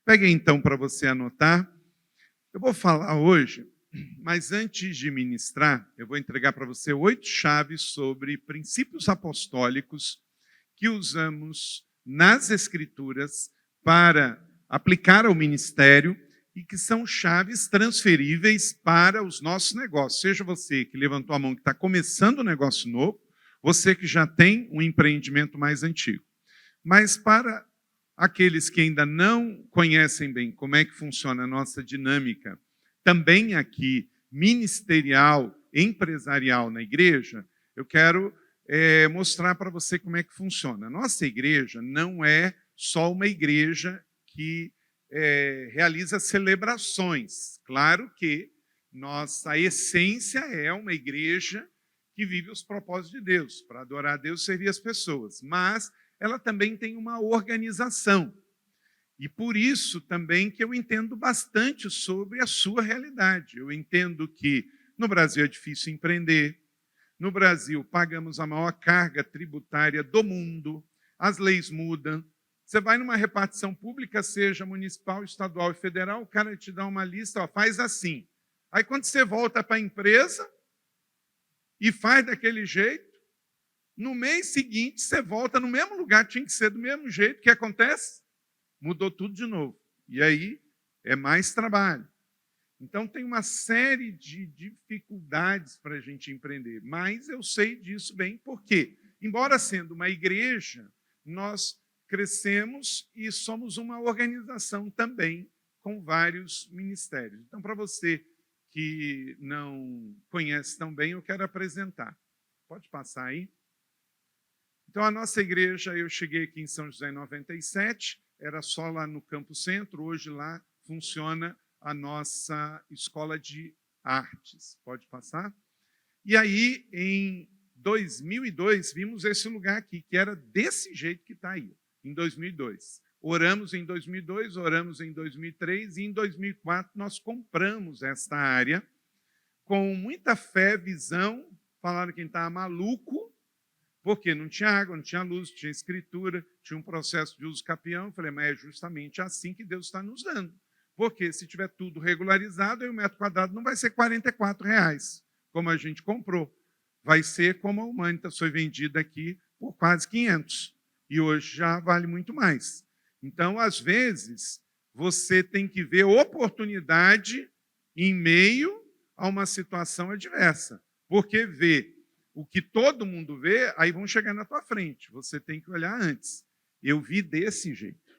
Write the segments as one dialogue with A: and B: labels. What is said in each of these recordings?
A: Pegue então para você anotar. Eu vou falar hoje, mas antes de ministrar, eu vou entregar para você 8 chaves sobre princípios apostólicos que usamos nas Escrituras para aplicar ao ministério e que são chaves transferíveis para os nossos negócios. Seja você que levantou a mão que está começando um negócio novo, você que já tem um empreendimento mais antigo. Mas para aqueles que ainda não conhecem bem como é que funciona a nossa dinâmica, também aqui ministerial, empresarial na igreja, eu quero mostrar para você como é que funciona. A nossa igreja não é só uma igreja que realiza celebrações. Claro que nossa essência é uma igreja que vive os propósitos de Deus, para adorar a Deus e servir as pessoas. Mas ela também tem uma organização. E por isso também que eu entendo bastante sobre a sua realidade. Eu entendo que no Brasil é difícil empreender, no Brasil pagamos a maior carga tributária do mundo, as leis mudam. Você vai numa repartição pública, seja municipal, estadual e federal, o cara te dá uma lista, ó, faz assim. Aí quando você volta para a empresa e faz daquele jeito, no mês seguinte, você volta no mesmo lugar, tinha que ser do mesmo jeito. O que acontece? Mudou tudo de novo. E aí é mais trabalho. Então, tem uma série de dificuldades para a gente empreender. Mas eu sei disso bem, porque, embora sendo uma igreja, nós crescemos e somos uma organização também com vários ministérios. Então, para você que não conhece tão bem, eu quero apresentar. Pode passar aí. Então, a nossa igreja, eu cheguei aqui em São José em 97, era só lá no Campo Centro, hoje lá funciona a nossa escola de artes. Pode passar? E aí, em 2002, vimos esse lugar aqui, que era desse jeito que está aí, em 2002. Oramos em 2002, oramos em 2003, e em 2004 nós compramos esta área com muita fé, visão, falaram que estava maluco, porque não tinha água, não tinha luz, tinha escritura, tinha um processo de uso capião. Eu falei, mas é justamente assim que Deus está nos dando. Porque se tiver tudo regularizado, aí o metro quadrado não vai ser R$ 44, como a gente comprou. Vai ser como a Humanitas foi vendida aqui por quase 500. E hoje já vale muito mais. Então, às vezes, você tem que ver oportunidade em meio a uma situação adversa. Porque ver o que todo mundo vê, aí vão chegar na tua frente. Você tem que olhar antes. Eu vi desse jeito,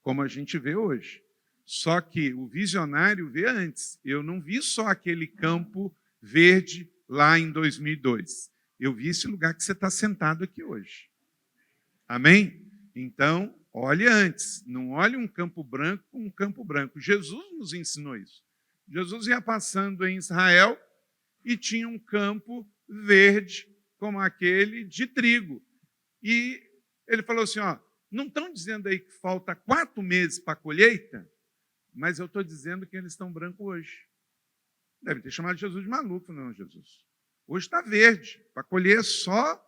A: como a gente vê hoje. Só que o visionário vê antes. Eu não vi só aquele campo verde lá em 2002. Eu vi esse lugar que você está sentado aqui hoje. Amém? Então, olhe antes. Não olhe um campo branco com um campo branco. Jesus nos ensinou isso. Jesus ia passando em Israel e tinha um campo verde, como aquele de trigo. E ele falou assim, ó, não estão dizendo aí que falta 4 meses para a colheita, mas eu estou dizendo que eles estão brancos hoje. Deve ter chamado Jesus de maluco. Não, Jesus. Hoje está verde, para colher só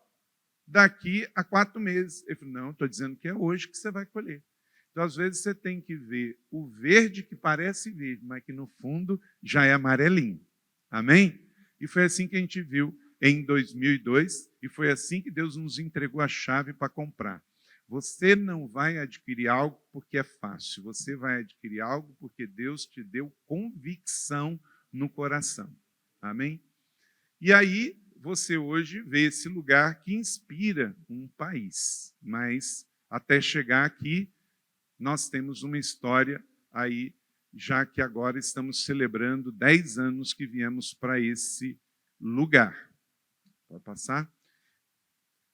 A: daqui a 4 meses. Ele falou, não, estou dizendo que é hoje que você vai colher. Então, às vezes, você tem que ver o verde que parece verde, mas que no fundo já é amarelinho. Amém? E foi assim que a gente viu em 2002, e foi assim que Deus nos entregou a chave para comprar. Você não vai adquirir algo porque é fácil, você vai adquirir algo porque Deus te deu convicção no coração. Amém? E aí, você hoje vê esse lugar que inspira um país, mas até chegar aqui, nós temos uma história aí, já que agora estamos celebrando 10 anos que viemos para esse lugar. Pode passar?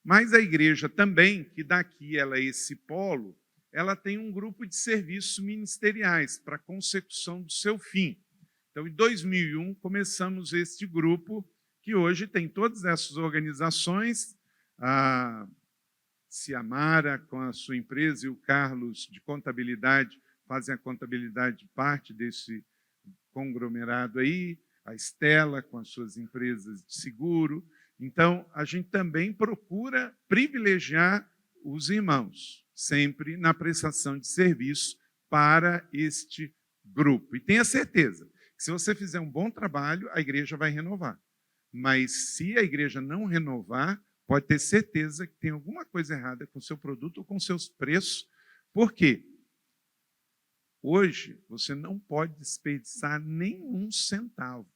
A: Mas a igreja também, que daqui ela é esse polo, ela tem um grupo de serviços ministeriais para a consecução do seu fim. Então, em 2001, começamos este grupo, que hoje tem todas essas organizações, a Ciamara, com a sua empresa, e o Carlos, de contabilidade, fazem a contabilidade de parte desse conglomerado aí, a Estela, com as suas empresas de seguro. Então, a gente também procura privilegiar os irmãos, sempre na prestação de serviço para este grupo. E tenha certeza que se você fizer um bom trabalho, a igreja vai renovar. Mas se a igreja não renovar, pode ter certeza que tem alguma coisa errada com o seu produto ou com seus preços. Por quê? Hoje, você não pode desperdiçar nenhum centavo,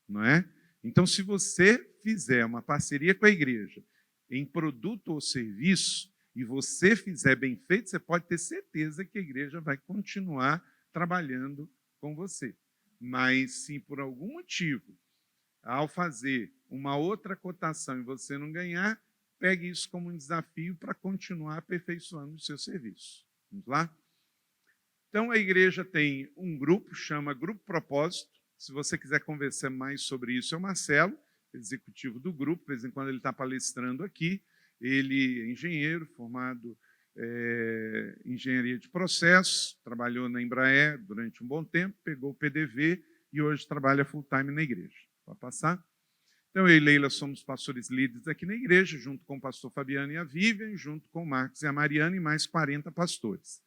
A: não é? Então, se você fizer uma parceria com a igreja em produto ou serviço, e você fizer bem feito, você pode ter certeza que a igreja vai continuar trabalhando com você. Mas, se por algum motivo, ao fazer uma outra cotação e você não ganhar, pegue isso como um desafio para continuar aperfeiçoando o seu serviço. Vamos lá? Então, a igreja tem um grupo, chama Grupo Propósito. Se você quiser conversar mais sobre isso, é o Marcelo, executivo do grupo. De vez em quando ele está palestrando aqui. Ele é engenheiro, formado em engenharia de processos, trabalhou na Embraer durante um bom tempo, pegou o PDV e hoje trabalha full-time na igreja. Pode passar? Então, eu e Leila somos pastores líderes aqui na igreja, junto com o pastor Fabiano e a Vivian, junto com o Marcos e a Mariana, e mais 40 pastores.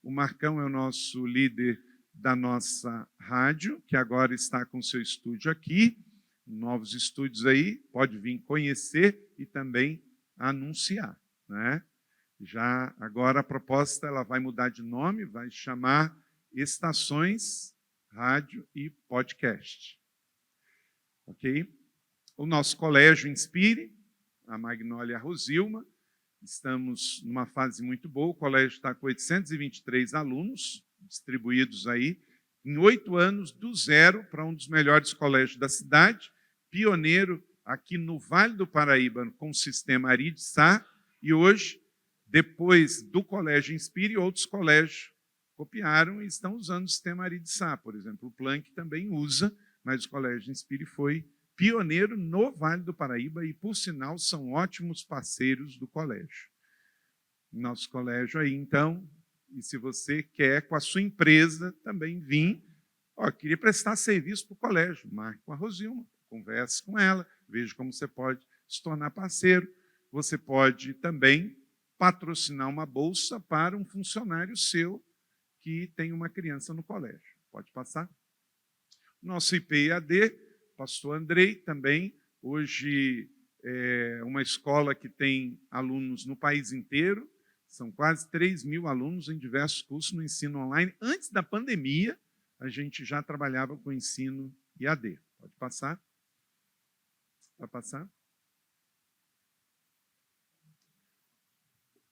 A: O Marcão é o nosso líder da nossa rádio, que agora está com seu estúdio aqui, novos estúdios aí, pode vir conhecer e também anunciar, né? Já agora a proposta ela vai mudar de nome, vai chamar Estações Rádio e Podcast. Ok? O nosso colégio Inspire, a Magnólia e a Rosilma, estamos numa fase muito boa, o colégio está com 823 alunos, distribuídos aí, em 8 anos, do zero para um dos melhores colégios da cidade, pioneiro aqui no Vale do Paraíba, com o sistema Aridsá, e hoje, depois do Colégio Inspire, outros colégios copiaram e estão usando o sistema Aridsá. Por exemplo, o Planck também usa, mas o Colégio Inspire foi pioneiro no Vale do Paraíba e, por sinal, são ótimos parceiros do colégio. Nosso colégio aí, então, e se você quer, com a sua empresa, também vir, queria prestar serviço para o colégio, marque com a Rosilma, converse com ela, veja como você pode se tornar parceiro. Você pode também patrocinar uma bolsa para um funcionário seu que tem uma criança no colégio. Pode passar? Nosso IP-EAD, pastor Andrei, também, hoje é uma escola que tem alunos no país inteiro, são quase 3.000 alunos em diversos cursos no ensino online. Antes da pandemia, a gente já trabalhava com ensino EAD. Pode passar? Pode passar?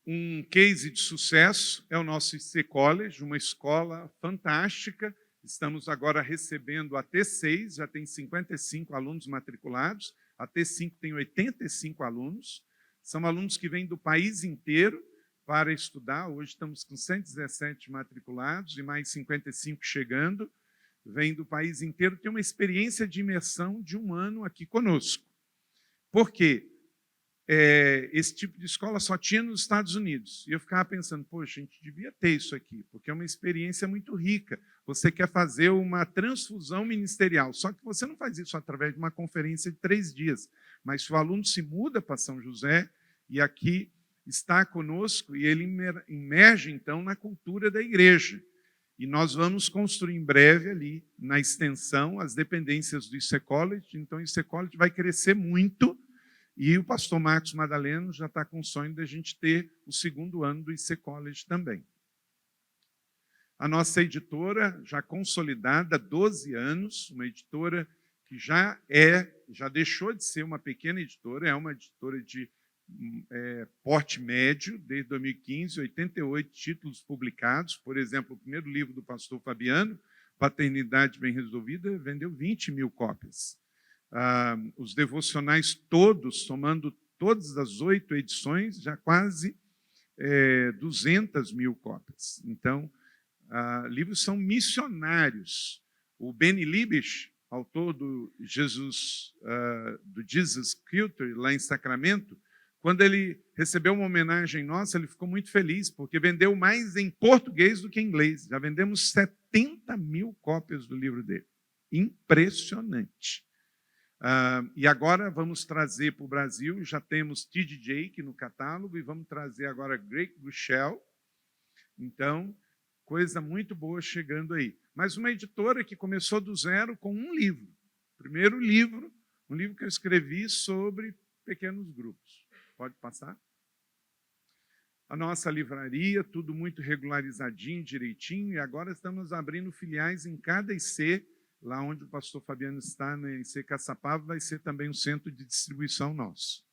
A: Um case de sucesso é o nosso IC College, uma escola fantástica. Estamos agora recebendo a T6, já tem 55 alunos matriculados, a T5 tem 85 alunos. São alunos que vêm do país inteiro para estudar. Hoje estamos com 117 matriculados e mais 55 chegando. Vêm do país inteiro, tem uma experiência de imersão de 1 ano aqui conosco. Por quê? Esse tipo de escola só tinha nos Estados Unidos. E eu ficava pensando, poxa, a gente devia ter isso aqui, porque é uma experiência muito rica. Você quer fazer uma transfusão ministerial, só que você não faz isso através de uma conferência de 3 dias. Mas se o aluno se muda para São José e aqui está conosco, e ele emerge, então, na cultura da igreja. E nós vamos construir em breve ali, na extensão, as dependências do IC College. Então, o IC College vai crescer muito. E o pastor Marcos Madaleno já está com o sonho de a gente ter o 2º ano do IC College também. A nossa editora, já consolidada há 12 anos, uma editora que já deixou de ser uma pequena editora, é uma editora de porte médio, desde 2015, 88 títulos publicados. Por exemplo, o primeiro livro do pastor Fabiano, Paternidade Bem Resolvida, vendeu 20.000 cópias. Os devocionais todos, somando todas as 8 edições, já quase 200.000 cópias. Então, livros são missionários. O Benny Liebisch, autor do Jesus Culture, lá em Sacramento, quando ele recebeu uma homenagem nossa, ele ficou muito feliz, porque vendeu mais em português do que em inglês. Já vendemos 70.000 cópias do livro dele. Impressionante. E agora vamos trazer para o Brasil, já temos T.D. Jakes no catálogo, e vamos trazer agora Greg Bushell. Então, coisa muito boa chegando aí. Mas uma editora que começou do zero com um livro. Primeiro livro, um livro que eu escrevi sobre pequenos grupos. Pode passar? A nossa livraria, tudo muito regularizadinho, direitinho, e agora estamos abrindo filiais em cada IC, lá onde o pastor Fabiano está, no IC Caçapava, vai ser também um centro de distribuição nosso.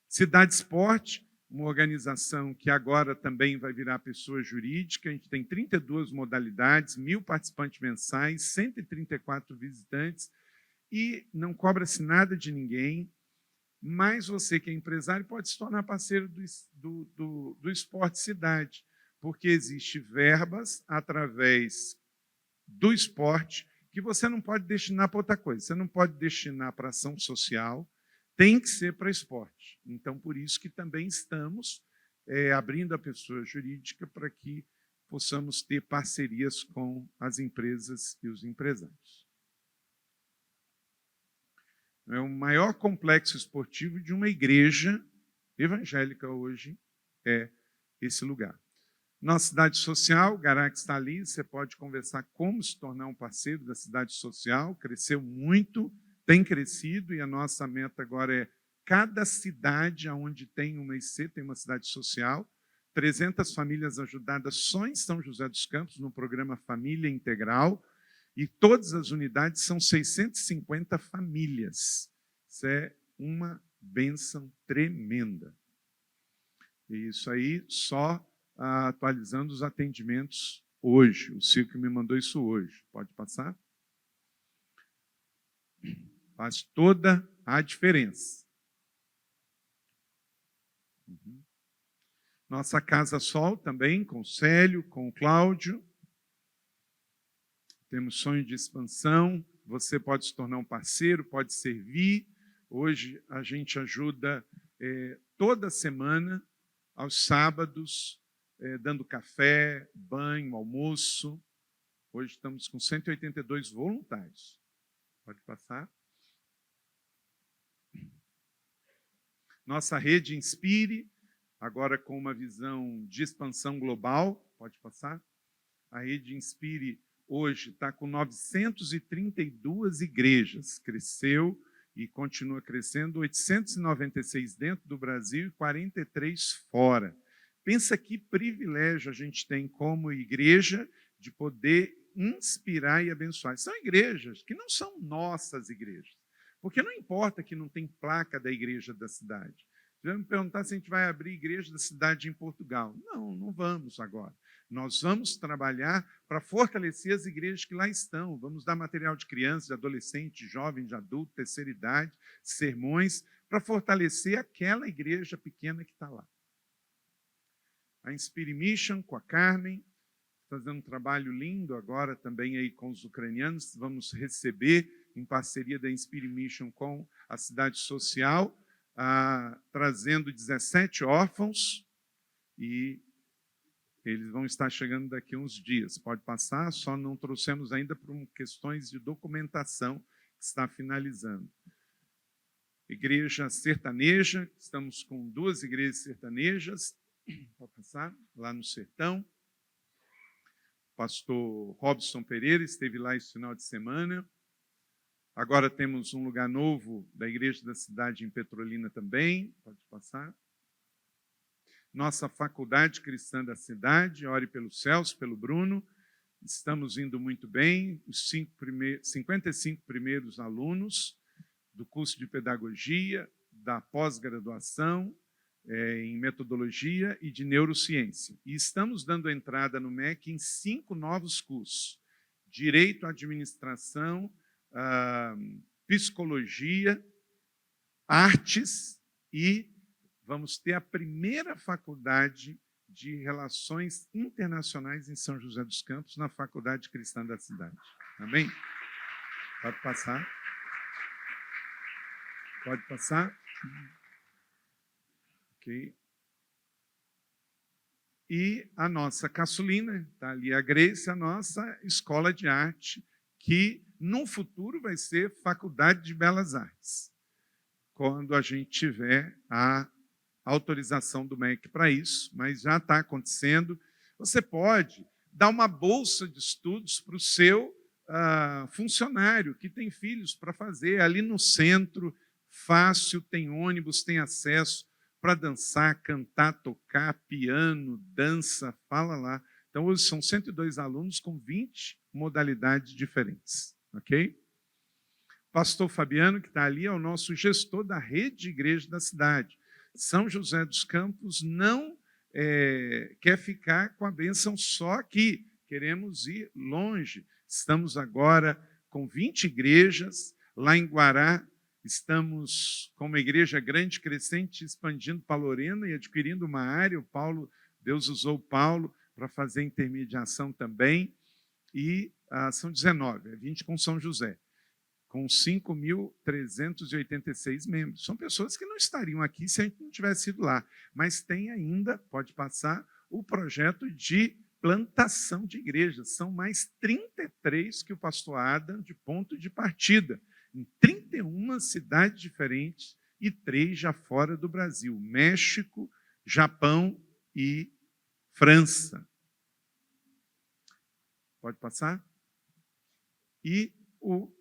A: Cidade Esporte, uma organização que agora também vai virar pessoa jurídica, a gente tem 32 modalidades, 1.000 participantes mensais, 134 visitantes, e não cobra-se nada de ninguém, mas você que é empresário pode se tornar parceiro do Esporte Cidade, porque existe verbas através do esporte que você não pode destinar para outra coisa. Você não pode destinar para ação social, tem que ser para esporte. Então, por isso que também estamos abrindo a pessoa jurídica para que possamos ter parcerias com as empresas e os empresários. É o maior complexo esportivo de uma igreja evangélica hoje, é esse lugar. Nossa cidade social, o Garax está ali, você pode conversar como se tornar um parceiro da cidade social, cresceu muito, tem crescido, e a nossa meta agora é cada cidade onde tem uma IC, tem uma cidade social, 300 famílias ajudadas só em São José dos Campos, no programa Família Integral, e todas as unidades são 650 famílias. Isso é uma bênção tremenda. E isso aí só atualizando os atendimentos hoje. O Circo me mandou isso hoje. Pode passar? Faz toda a diferença. Nossa Casa Sol também, com o Célio, com o Cláudio. Temos sonho de expansão, você pode se tornar um parceiro, pode servir. Hoje a gente ajuda toda semana, aos sábados, dando café, banho, almoço. Hoje estamos com 182 voluntários. Pode passar. Nossa rede Inspire, agora com uma visão de expansão global. Pode passar. A rede Inspire hoje está com 932 igrejas, cresceu e continua crescendo, 896 dentro do Brasil e 43 fora. Pensa que privilégio a gente tem como igreja de poder inspirar e abençoar. São igrejas que não são nossas igrejas, porque não importa que não tem placa da igreja da cidade. Você vai me perguntar se a gente vai abrir igreja da cidade em Portugal. Não, não vamos agora. Nós vamos trabalhar para fortalecer as igrejas que lá estão. Vamos dar material de criança, de adolescente, de jovem, de adulto, terceira idade, sermões, para fortalecer aquela igreja pequena que está lá. A Inspire Mission, com a Carmen, fazendo um trabalho lindo agora também aí com os ucranianos. Vamos receber, em parceria da Inspire Mission com a Cidade Social, trazendo 17 órfãos, e eles vão estar chegando daqui a uns dias. Pode passar, só não trouxemos ainda por questões de documentação que está finalizando. Igreja sertaneja, estamos com 2 igrejas sertanejas, pode passar, lá no Sertão. Pastor Robson Pereira esteve lá esse final de semana. Agora temos um lugar novo da Igreja da Cidade em Petrolina também. Pode passar. Nossa Faculdade Cristã da Cidade, ore pelo Celso, pelo Bruno. Estamos indo muito bem. Os 55 primeiros alunos do curso de Pedagogia, da pós-graduação em Metodologia e de Neurociência. E estamos dando entrada no MEC em 5 novos cursos. Direito, Administração, Psicologia, Artes, e vamos ter a primeira faculdade de Relações Internacionais em São José dos Campos, na Faculdade Cristã da Cidade. Amém? Pode passar. Pode passar. Ok. E a nossa caçulina, está ali a Grace, a nossa escola de arte, que no futuro vai ser Faculdade de Belas Artes, quando a gente tiver a autorização do MEC para isso, mas já está acontecendo. Você pode dar uma bolsa de estudos para o seu funcionário que tem filhos para fazer. Ali no centro, fácil, tem ônibus, tem acesso para dançar, cantar, tocar, piano, dança, fala lá. Então, hoje são 102 alunos com 20 modalidades diferentes. Ok? Pastor Fabiano, que está ali, é o nosso gestor da rede de igreja da cidade. São José dos Campos não quer ficar com a bênção só aqui. Queremos ir longe. Estamos agora com 20 igrejas. Lá em Guará, estamos com uma igreja grande, crescente, expandindo para Lorena e adquirindo uma área. Deus usou o Paulo para fazer intermediação também. E são 19, 20 com São José, com 5.386 membros. São pessoas que não estariam aqui se a gente não tivesse ido lá. Mas tem ainda, pode passar, o projeto de plantação de igrejas. São mais 33 que o pastor Adam de ponto de partida, em 31 cidades diferentes e 3 já fora do Brasil: México, Japão e França. Pode passar? E o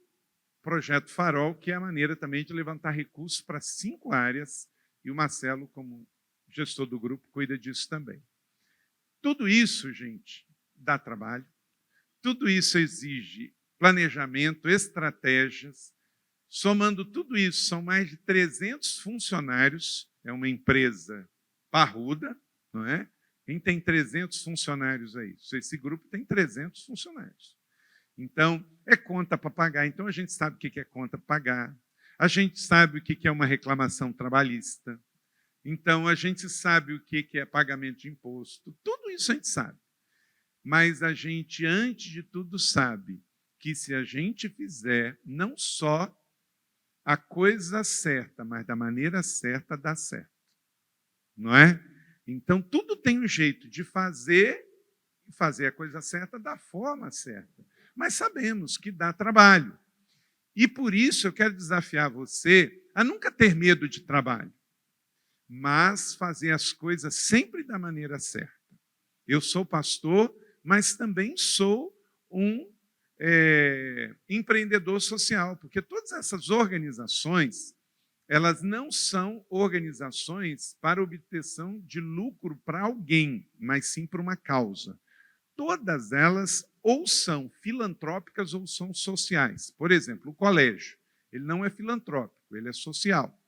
A: Projeto Farol, que é a maneira também de levantar recursos para 5 áreas, e o Marcelo, como gestor do grupo, cuida disso também. Tudo isso, gente, dá trabalho, tudo isso exige planejamento, estratégias. Somando tudo isso, são mais de 300 funcionários, é uma empresa parruda, não é? Quem tem 300 funcionários aí? Esse grupo tem 300 funcionários. Então, é conta para pagar. Então, a gente sabe o que é conta para pagar. A gente sabe o que é uma reclamação trabalhista. Então, a gente sabe o que é pagamento de imposto. Tudo isso a gente sabe. Mas a gente, antes de tudo, sabe que se a gente fizer não só a coisa certa, mas da maneira certa, dá certo. Não é? Então, tudo tem um jeito de fazer a coisa certa da forma certa. Mas sabemos que dá trabalho. E por isso eu quero desafiar você a nunca ter medo de trabalho, mas fazer as coisas sempre da maneira certa. Eu sou pastor, mas também sou um empreendedor social, porque todas essas organizações, elas não são organizações para obtenção de lucro para alguém, mas sim para uma causa. Todas elas ou são filantrópicas ou são sociais. Por exemplo, o colégio, ele não é filantrópico, ele é social.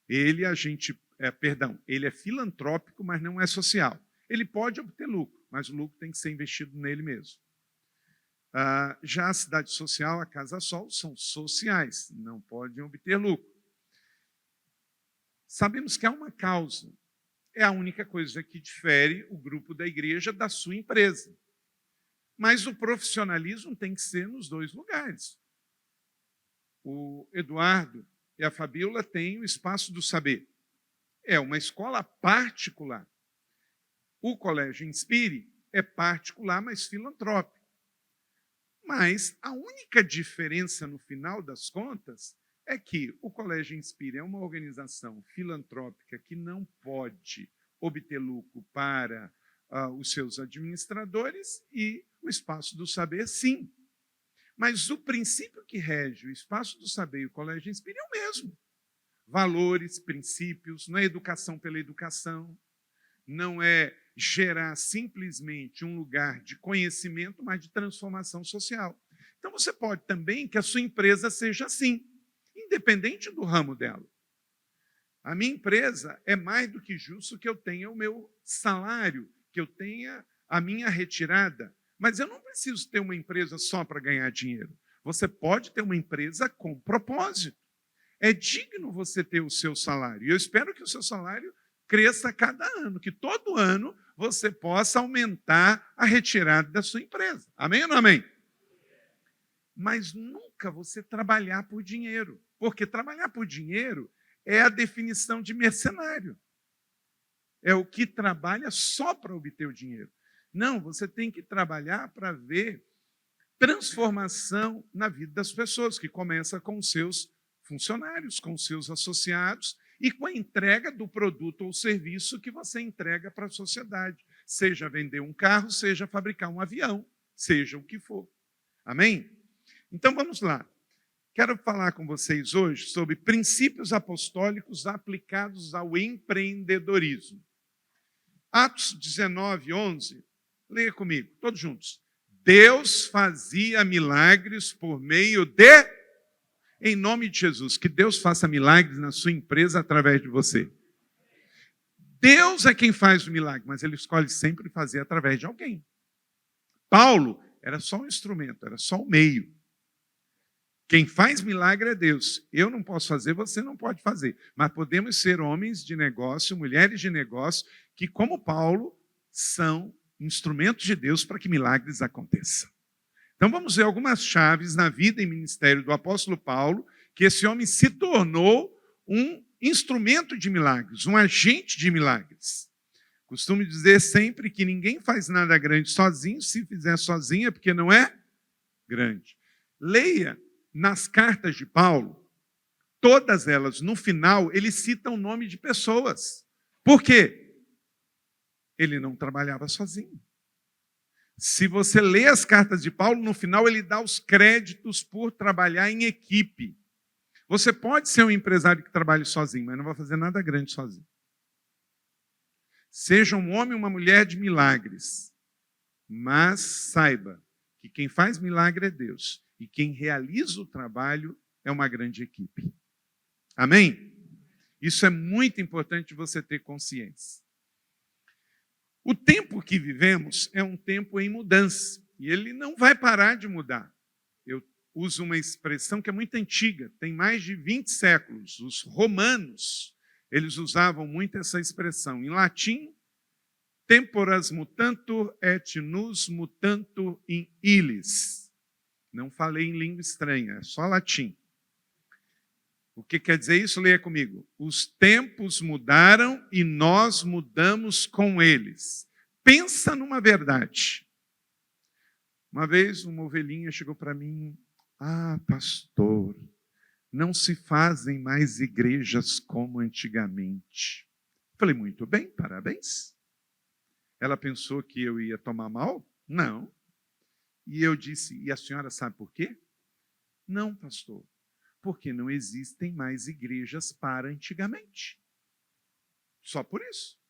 A: Ele é filantrópico, mas não é social. Ele pode obter lucro, mas o lucro tem que ser investido nele mesmo. Já a cidade social, a Casa Sol, são sociais, não podem obter lucro. Sabemos que há uma causa. É a única coisa que difere o grupo da igreja da sua empresa. Mas o profissionalismo tem que ser nos dois lugares. O Eduardo e a Fabíola têm o Espaço do Saber. É uma escola particular. O Colégio Inspire é particular, mas filantrópico. Mas a única diferença, no final das contas, é que o Colégio Inspire é uma organização filantrópica que não pode obter lucro para os seus administradores, e o Espaço do Saber, sim. Mas o princípio que rege o Espaço do Saber e o Colégio Inspire é o mesmo. Valores, princípios, não é educação pela educação, não é gerar simplesmente um lugar de conhecimento, mas de transformação social. Então, você pode também que a sua empresa seja assim, independente do ramo dela. A minha empresa é mais do que justo que eu tenha o meu salário, que eu tenha a minha retirada, mas eu não preciso ter uma empresa só para ganhar dinheiro. Você pode ter uma empresa com propósito. É digno você ter o seu salário. E eu espero que o seu salário cresça a cada ano, que todo ano você possa aumentar a retirada da sua empresa. Amém ou não amém? Mas nunca você trabalhar por dinheiro, porque trabalhar por dinheiro é a definição de mercenário. É o que trabalha só para obter o dinheiro. Não, você tem que trabalhar para ver transformação na vida das pessoas, que começa com os seus funcionários, com os seus associados e com a entrega do produto ou serviço que você entrega para a sociedade. seja vender um carro, seja fabricar um avião, seja o que for. Amém? Então vamos lá. Quero falar com vocês hoje sobre princípios apostólicos aplicados ao empreendedorismo. Atos 19, 11, leia comigo, todos juntos. Deus fazia milagres por meio de... Em nome de Jesus, que Deus faça milagres na sua empresa através de você. Deus é quem faz o milagre, mas Ele escolhe sempre fazer através de alguém. Paulo era só um instrumento, era só um meio. Quem faz milagre é Deus. Eu não posso fazer, você não pode fazer. Mas podemos ser homens de negócio, mulheres de negócio, que, como Paulo, são instrumentos de Deus para que milagres aconteçam. Então vamos ver algumas chaves na vida e ministério do apóstolo Paulo, que esse homem se tornou um instrumento de milagres, um agente de milagres. Costumo dizer sempre que ninguém faz nada grande sozinho, se fizer sozinho é porque não é grande. Leia nas cartas de Paulo, todas elas, no final, ele cita o nome de pessoas. Por quê? Ele não trabalhava sozinho. Se você lê as cartas de Paulo, no final ele dá os créditos por trabalhar em equipe. Você pode ser um empresário que trabalhe sozinho, mas não vai fazer nada grande sozinho. Seja um homem ou uma mulher de milagres, mas saiba que quem faz milagre é Deus e quem realiza o trabalho é uma grande equipe. Amém? Isso é muito importante você ter consciência. O tempo que vivemos é um tempo em mudança, e ele não vai parar de mudar. Eu uso uma expressão que é muito antiga, tem mais de 20 séculos. Os romanos, eles usavam muito essa expressão. Em latim, temporas mutantur et nus mutantur in illis. Não falei em língua estranha, é só latim. O que quer dizer isso? Leia comigo. Os tempos mudaram e nós mudamos com eles. Pensa numa verdade. Uma vez uma ovelhinha chegou para mim, pastor, não se fazem mais igrejas como antigamente. Falei, muito bem, parabéns. Ela pensou que eu ia tomar mal? Não. E eu disse, e a senhora sabe por quê? Não, pastor. Porque não existem mais igrejas para antigamente. Só por isso.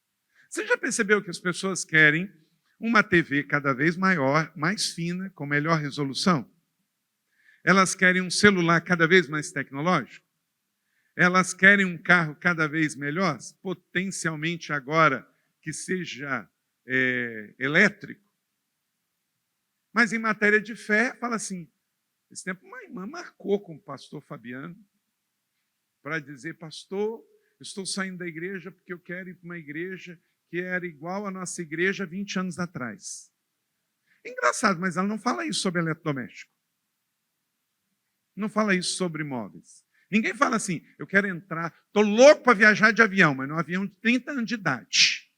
A: Você já percebeu que as pessoas querem uma TV cada vez maior, mais fina, com melhor resolução? Elas querem um celular cada vez mais tecnológico? Elas querem um carro cada vez melhor, potencialmente agora que seja elétrico? Mas em matéria de fé, fala assim, esse tempo uma irmã marcou com o pastor Fabiano para dizer, pastor, eu estou saindo da igreja porque eu quero ir para uma igreja que era igual à nossa igreja 20 anos atrás. Engraçado, mas ela não fala isso sobre eletrodoméstico. Não fala isso sobre imóveis. Ninguém fala assim, eu quero entrar, estou louco para viajar de avião, mas num avião de 30 anos de idade.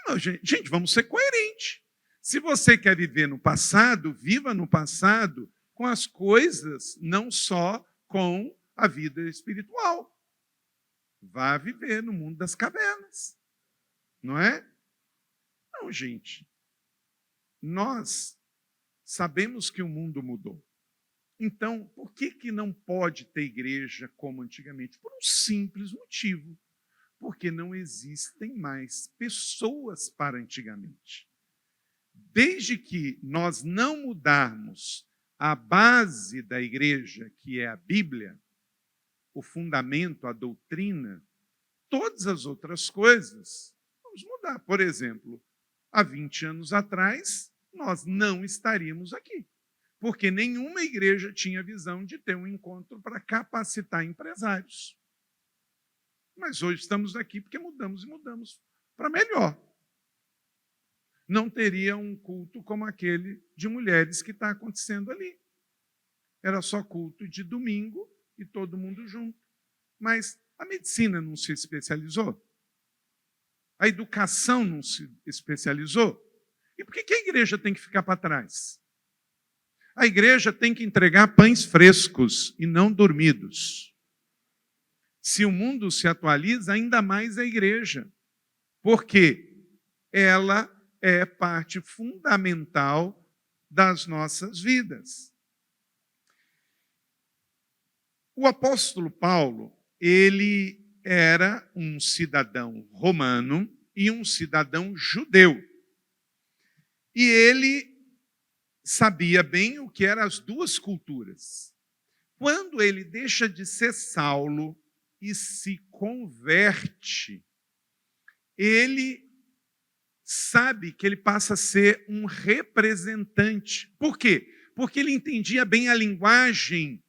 A: Não, gente, vamos ser coerentes. Se você quer viver no passado, viva no passado com as coisas, não só com a vida espiritual. Vá viver no mundo das cavernas. Não é? Não, gente. Nós sabemos que o mundo mudou. Então, por que não pode ter igreja como antigamente? Por um simples motivo. Porque não existem mais pessoas para antigamente. Desde que nós não mudarmos a base da igreja, que é a Bíblia, o fundamento, a doutrina, todas as outras coisas, vamos mudar. Por exemplo, há 20 anos atrás, nós não estaríamos aqui, porque nenhuma igreja tinha visão de ter um encontro para capacitar empresários. Mas hoje estamos aqui porque mudamos e mudamos para melhor. Não teria um culto como aquele de mulheres que está acontecendo ali. Era só culto de domingo e todo mundo junto. Mas a medicina não se especializou? A educação não se especializou? E por que a igreja tem que ficar para trás? A igreja tem que entregar pães frescos e não dormidos. Se o mundo se atualiza, ainda mais a igreja. Por quê? ela é parte fundamental das nossas vidas. O apóstolo Paulo, ele era um cidadão romano e um cidadão judeu. E ele sabia bem o que eram as duas culturas. Quando ele deixa de ser Saulo e se converte, ele sabe que ele passa a ser um representante. Por quê? Porque ele entendia bem a linguagem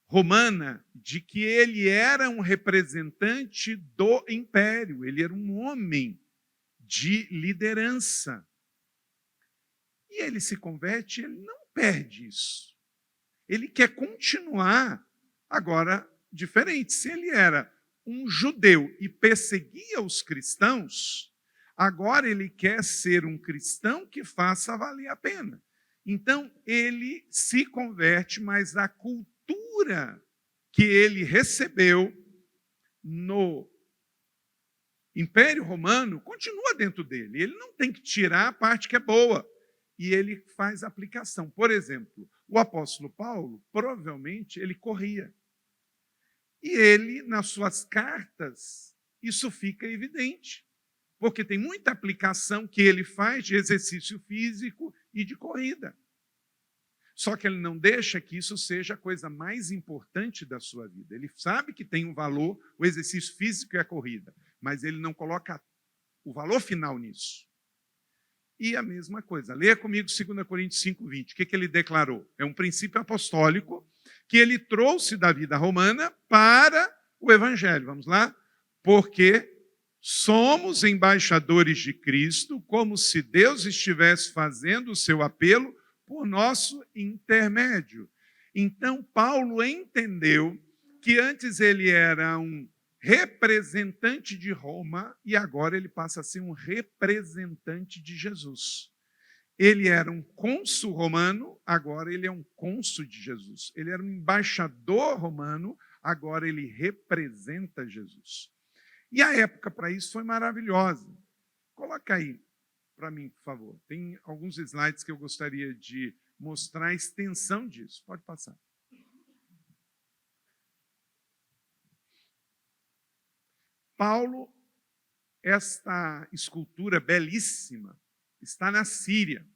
A: romana de que ele era um representante do império, ele era um homem de liderança. E ele se converte, ele não perde isso. Ele quer continuar agora diferente. Se ele era um judeu e perseguia os cristãos, agora ele quer ser um cristão que faça valer a pena. Então, ele se converte, mas a cultura que ele recebeu no Império Romano continua dentro dele. Ele não tem que tirar a parte que é boa. E ele faz aplicação. Por exemplo, o apóstolo Paulo, provavelmente, ele corria. E ele, nas suas cartas, isso fica evidente. Porque tem muita aplicação que ele faz de exercício físico e de corrida. Só que ele não deixa que isso seja a coisa mais importante da sua vida. Ele sabe que tem um valor, o exercício físico e a corrida, mas ele não coloca o valor final nisso. E a mesma coisa. Leia comigo 2 Coríntios 5:20. O que ele declarou? É um princípio apostólico que ele trouxe da vida romana para o Evangelho. Vamos lá? Porque somos embaixadores de Cristo, como se Deus estivesse fazendo o seu apelo por nosso intermédio. Então, Paulo entendeu que antes ele era um representante de Roma e agora ele passa a ser um representante de Jesus. Ele era um cônsul romano, agora ele é um cônsul de Jesus. Ele era um embaixador romano, agora ele representa Jesus. E a época para isso foi maravilhosa. Coloca aí para mim, por favor. Tem alguns slides que eu gostaria de mostrar a extensão disso. Pode passar. Paulo, esta escultura belíssima, está na Síria.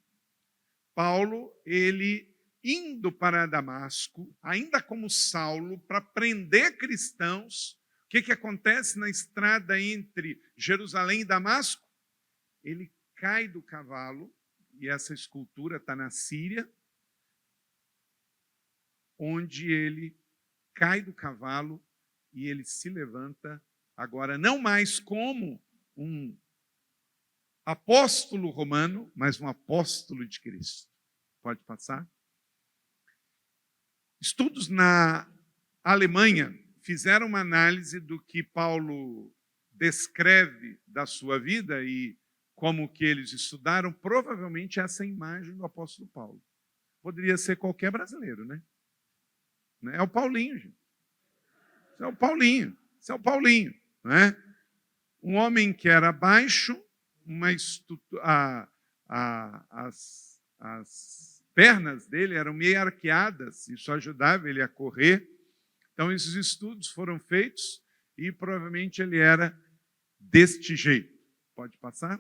A: Paulo, ele indo para Damasco, ainda como Saulo, para prender cristãos. O que acontece na estrada entre Jerusalém e Damasco? Ele cai do cavalo, e essa escultura está na Síria, onde ele cai do cavalo e ele se levanta, agora não mais como um apóstolo romano, mas um apóstolo de Cristo. Pode passar? Estudos na Alemanha fizeram uma análise do que Paulo descreve da sua vida e como que eles estudaram, provavelmente essa imagem do apóstolo Paulo. Poderia ser qualquer brasileiro, né? É o Paulinho, gente. Isso é o Paulinho. Isso é o Paulinho, né? Um homem que era baixo, as pernas dele eram meio arqueadas, isso ajudava ele a correr. Então, esses estudos foram feitos e provavelmente ele era deste jeito. Pode passar?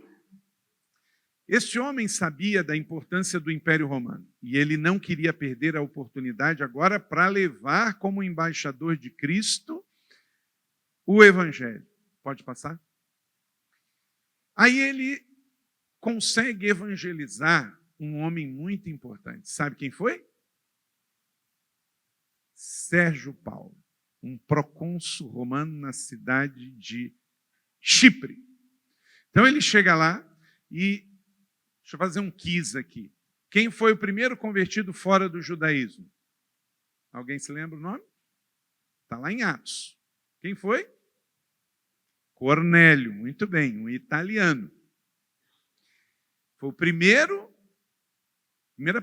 A: Este homem sabia da importância do Império Romano e ele não queria perder a oportunidade agora para levar como embaixador de Cristo o Evangelho. Pode passar? Aí ele consegue evangelizar um homem muito importante. Sabe quem foi? Sérgio Paulo, um procônsul romano na cidade de Chipre. Então ele chega lá e deixa eu fazer um quiz aqui. Quem foi o primeiro convertido fora do judaísmo? Alguém se lembra o nome? Está lá em Atos. Quem foi? Cornélio, muito bem, um italiano. Foi o primeira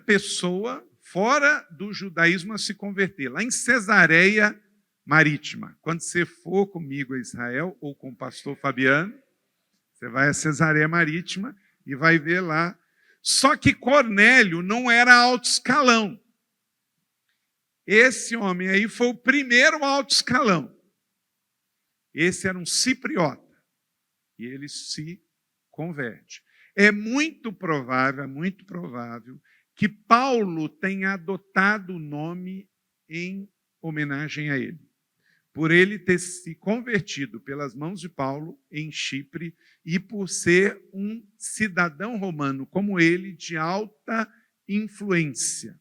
A: pessoa fora do judaísmo a se converter, lá em Cesareia Marítima. Quando você for comigo a Israel, ou com o pastor Fabiano, você vai a Cesareia Marítima, e vai ver lá. Só que Cornélio não era alto escalão. Esse homem aí foi o primeiro alto escalão. Esse era um cipriota. E ele se converte. É muito provável que Paulo tenha adotado o nome em homenagem a ele. Por ele ter se convertido pelas mãos de Paulo em Chipre e por ser um cidadão romano como ele, de alta influência.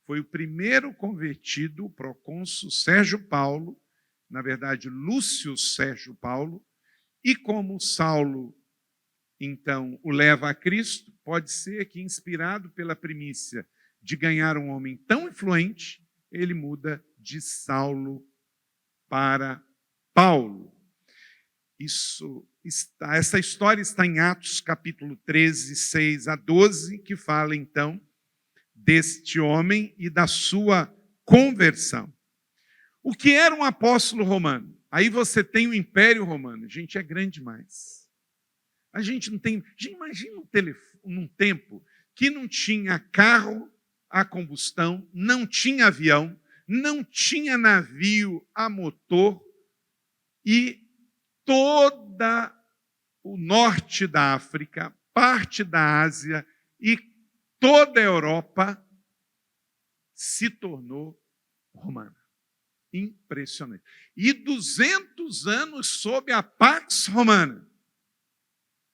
A: Foi o primeiro convertido, o procônsul Sérgio Paulo, na verdade, Lúcio Sérgio Paulo, e como Saulo, então, o leva a Cristo, pode ser que, inspirado pela primícia de ganhar um homem tão influente, ele muda de Saulo para Paulo. Essa história está em Atos, capítulo 13, 6 a 12, que fala, então, deste homem e da sua conversão. O que era um apóstolo romano? Aí você tem o Império Romano. Gente, é grande demais. A gente não tem... Imagina num tempo que não tinha carro a combustão, não tinha avião, não tinha navio a motor e toda o norte da África, parte da Ásia e toda a Europa se tornou romana. Impressionante. E 200 anos sob a Pax Romana.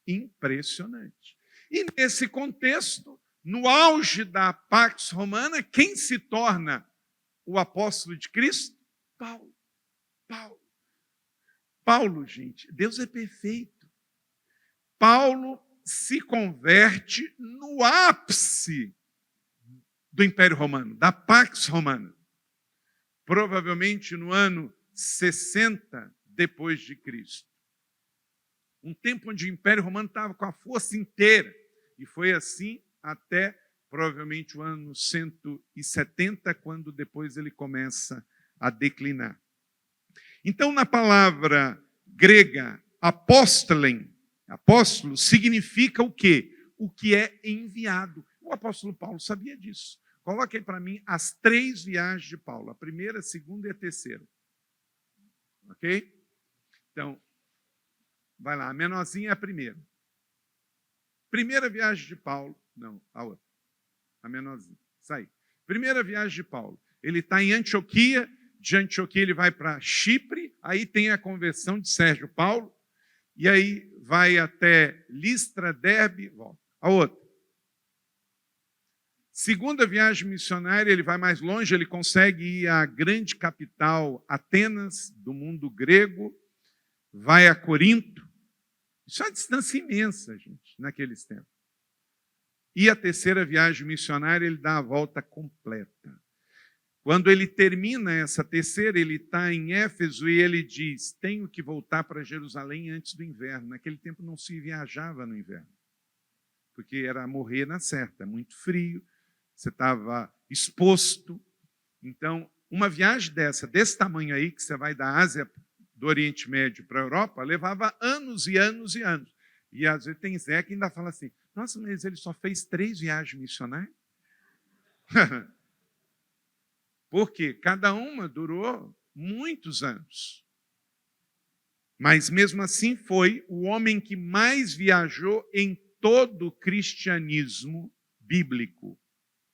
A: Impressionante. E nesse contexto, no auge da Pax Romana, quem se torna o apóstolo de Cristo? Paulo. Paulo, gente, Deus é perfeito. Paulo se converte no ápice do Império Romano, da Pax Romana. Provavelmente no ano 60 depois de Cristo. Um tempo onde o Império Romano estava com a força inteira. E foi assim até provavelmente o ano 170, quando depois ele começa a declinar. Então, na palavra grega, apóstolo, significa o quê? O que é enviado. O apóstolo Paulo sabia disso. Coloque aí para mim as 3 viagens de Paulo, a primeira, a segunda e a terceira. Ok? Então, vai lá, a menorzinha é a primeira. Primeira viagem de Paulo, não, a outra. A menorzinha, isso aí. Primeira viagem de Paulo. Ele está em Antioquia, de Antioquia ele vai para Chipre, aí tem a conversão de Sérgio Paulo, e aí vai até Listra, Derbe, volta. A outra. Segunda viagem missionária, ele vai mais longe, ele consegue ir à grande capital, Atenas, do mundo grego, vai a Corinto. Isso é uma distância imensa, gente, naqueles tempos. E a terceira viagem missionária, ele dá a volta completa. Quando ele termina essa terceira, ele está em Éfeso e ele diz, tenho que voltar para Jerusalém antes do inverno. Naquele tempo não se viajava no inverno, porque era morrer na certa, muito frio, você estava exposto. Então, uma viagem desse tamanho aí, que você vai da Ásia, do Oriente Médio para a Europa, levava anos e anos e anos. E às vezes tem Zé que ainda fala assim, nossa, mas ele só fez 3 viagens missionárias? Porque cada uma durou muitos anos. Mas mesmo assim foi o homem que mais viajou em todo o cristianismo bíblico.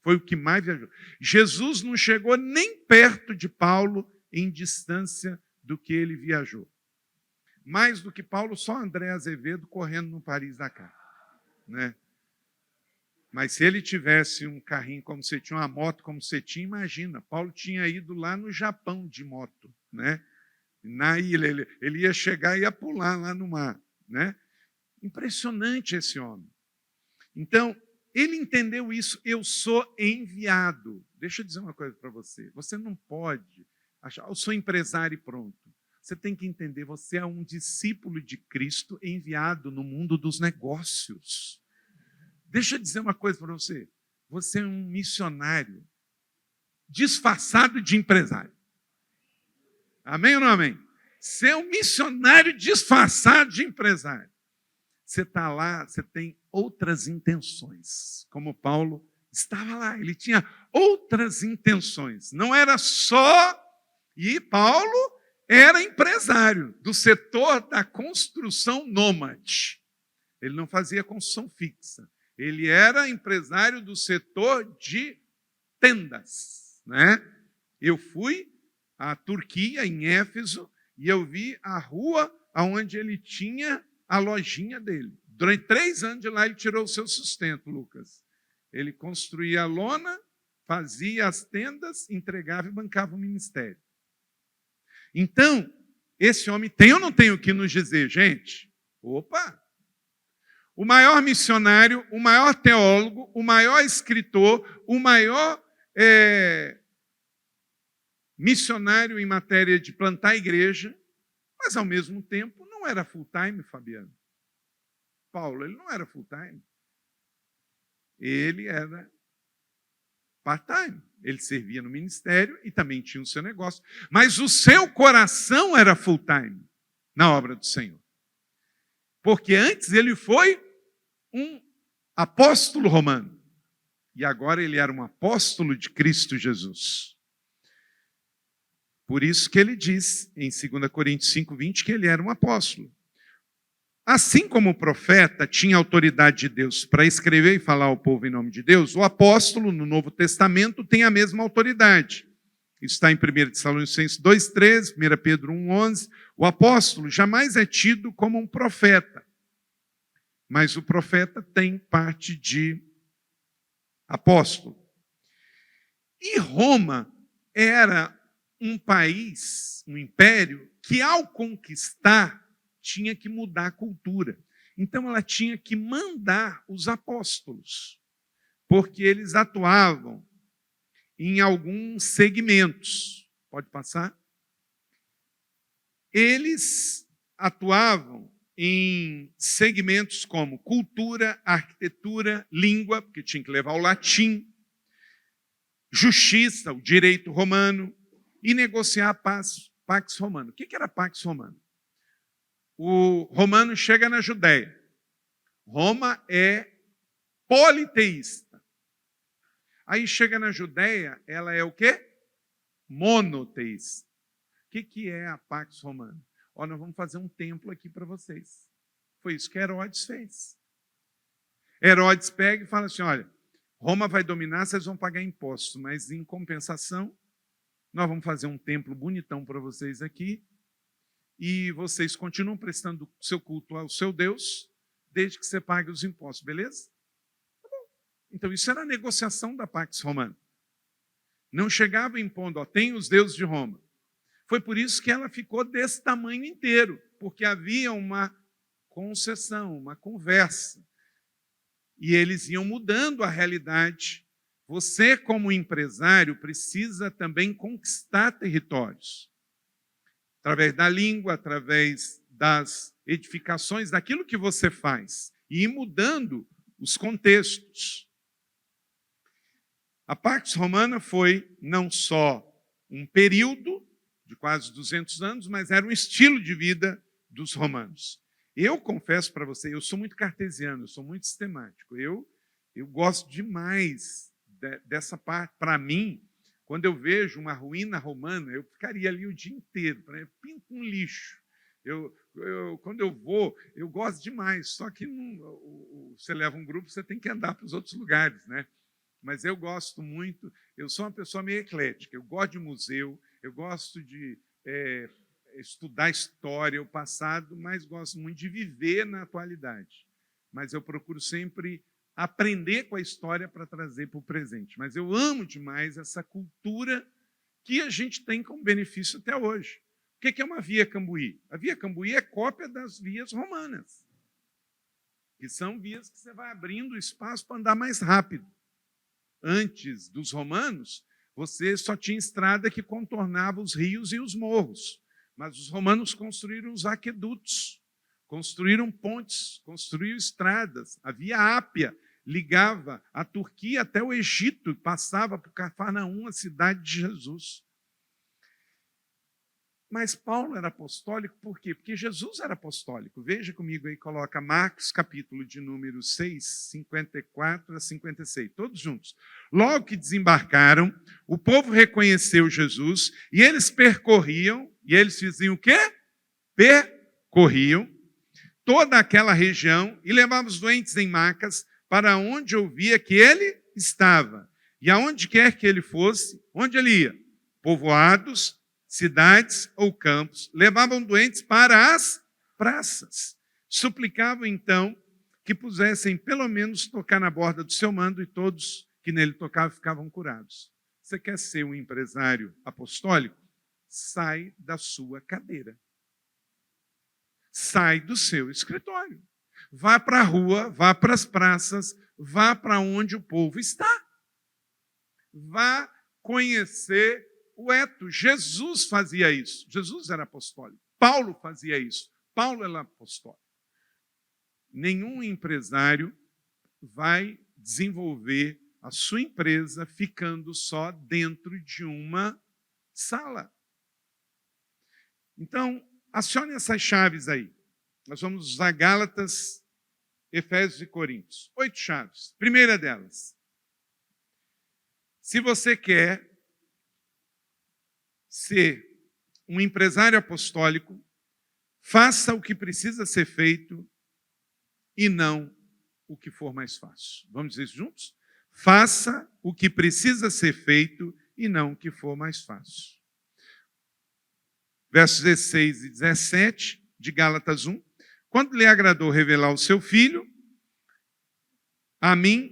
A: Foi o que mais viajou. Jesus não chegou nem perto de Paulo em distância do que ele viajou. Mais do que Paulo, só André Azevedo correndo no Paris-Dakar. Né? Mas se ele tivesse um carrinho como você tinha, uma moto como você tinha, imagina, Paulo tinha ido lá no Japão de moto, né? Na ilha, ele ia chegar e ia pular lá no mar, né? Impressionante esse homem. Então, ele entendeu isso, eu sou enviado. Deixa eu dizer uma coisa para você, você não pode achar, eu sou empresário e pronto. Você tem que entender, você é um discípulo de Cristo enviado no mundo dos negócios. Deixa eu dizer uma coisa para você. Você é um missionário disfarçado de empresário. Amém ou não amém? Você é um missionário disfarçado de empresário. você está lá, você tem outras intenções. Como Paulo estava lá, ele tinha outras intenções. Não era só... E Paulo era empresário do setor da construção nômade. Ele não fazia construção fixa. Ele era empresário do setor de tendas, né? Eu fui à Turquia, em Éfeso, e eu vi a rua onde ele tinha a lojinha dele. Durante 3 anos de lá, ele tirou o seu sustento, Lucas. Ele construía a lona, fazia as tendas, entregava e bancava o ministério. Então, esse homem tem ou não tem o que nos dizer, gente? Opa! O maior missionário, o maior teólogo, o maior escritor, o maior missionário em matéria de plantar igreja, mas, ao mesmo tempo, não era full-time, Fabiano. Paulo, ele não era full-time. Ele era part-time. Ele servia no ministério e também tinha o seu negócio. Mas o seu coração era full-time na obra do Senhor. Porque antes ele foi um apóstolo romano. E agora ele era um apóstolo de Cristo Jesus. Por isso que ele diz em 2 Coríntios 5:20 que ele era um apóstolo. Assim como o profeta tinha autoridade de Deus para escrever e falar ao povo em nome de Deus, o apóstolo no Novo Testamento tem a mesma autoridade. Isso está em 1 Tessalonicenses 2:13, 1 Pedro 1:11. O apóstolo jamais é tido como um profeta, mas o profeta tem parte de apóstolo. E Roma era um país, um império, que ao conquistar tinha que mudar a cultura. Então ela tinha que mandar os apóstolos, porque eles atuavam em alguns segmentos. Pode passar? Eles atuavam em segmentos como cultura, arquitetura, língua, porque tinha que levar o latim, justiça, o direito romano, e negociar a Pax Romana. O que era Pax Romana? O romano chega na Judéia. Roma é politeísta. Aí chega na Judéia, ela é o quê? Monoteísta. O que é a Pax Romana? Ó, nós vamos fazer um templo aqui para vocês. Foi isso que Herodes fez. Herodes pega e fala assim, olha, Roma vai dominar, vocês vão pagar impostos, mas em compensação, nós vamos fazer um templo bonitão para vocês aqui, e vocês continuam prestando seu culto ao seu Deus, desde que você pague os impostos, beleza? Tá bom. Então, isso era a negociação da Pax Romana. Não chegava impondo, ó, tem os deuses de Roma. Foi por isso que ela ficou desse tamanho inteiro, porque havia uma concessão, uma conversa. E eles iam mudando a realidade. Você, como empresário, precisa também conquistar territórios. Através da língua, através das edificações, daquilo que você faz, e ir mudando os contextos. A Pax Romana foi não só um período de quase 200 anos, mas era um estilo de vida dos romanos. Eu confesso para você, eu sou muito cartesiano, eu sou muito sistemático. Eu gosto demais dessa parte. Para mim, quando eu vejo uma ruína romana, eu ficaria ali o dia inteiro, pinto um lixo. Quando eu vou, eu gosto demais, só que você leva um grupo, você tem que andar para os outros lugares, né? Mas eu gosto muito, eu sou uma pessoa meio eclética, eu gosto de museu, eu gosto de estudar história, o passado, mas gosto muito de viver na atualidade. Mas eu procuro sempre aprender com a história para trazer para o presente. Mas eu amo demais essa cultura que a gente tem como benefício até hoje. O que é uma via Cambuí? A via Cambuí é cópia das vias romanas, que são vias que você vai abrindo espaço para andar mais rápido. Antes dos romanos, você só tinha estrada que contornava os rios e os morros. Mas os romanos construíram os aquedutos, construíram pontes, construíram estradas. A Via Ápia ligava a Turquia até o Egito e passava por Cafarnaum, a cidade de Jesus. Mas Paulo era apostólico por quê? Porque Jesus era apostólico. Veja comigo aí, coloca Marcos, capítulo de número 6, 54 a 56, todos juntos. Logo que desembarcaram, o povo reconheceu Jesus e eles percorriam, e eles faziam o quê? Percorriam toda aquela região e levavam os doentes em macas para onde ouvia que ele estava. E aonde quer que ele fosse, onde ele ia? Povoados, cidades ou campos, levavam doentes para as praças. Suplicavam, então, que pusessem pelo menos tocar na borda do seu manto e todos que nele tocavam ficavam curados. Você quer ser um empresário apostólico? Sai da sua cadeira. Sai do seu escritório. Vá para a rua, vá para as praças, vá para onde o povo está. Vá conhecer o eto. Jesus fazia isso. Jesus era apostólico. Paulo fazia isso. Paulo era apostólico. Nenhum empresário vai desenvolver a sua empresa ficando só dentro de uma sala. Então, acione essas chaves aí. Nós vamos usar Gálatas, Efésios e Coríntios. 8 chaves. Primeira delas. Se você quer ser um empresário apostólico, faça o que precisa ser feito e não o que for mais fácil. Vamos dizer isso juntos? Faça o que precisa ser feito e não o que for mais fácil. Versos 16 e 17 de Gálatas 1. Quando lhe agradou revelar o seu Filho a mim,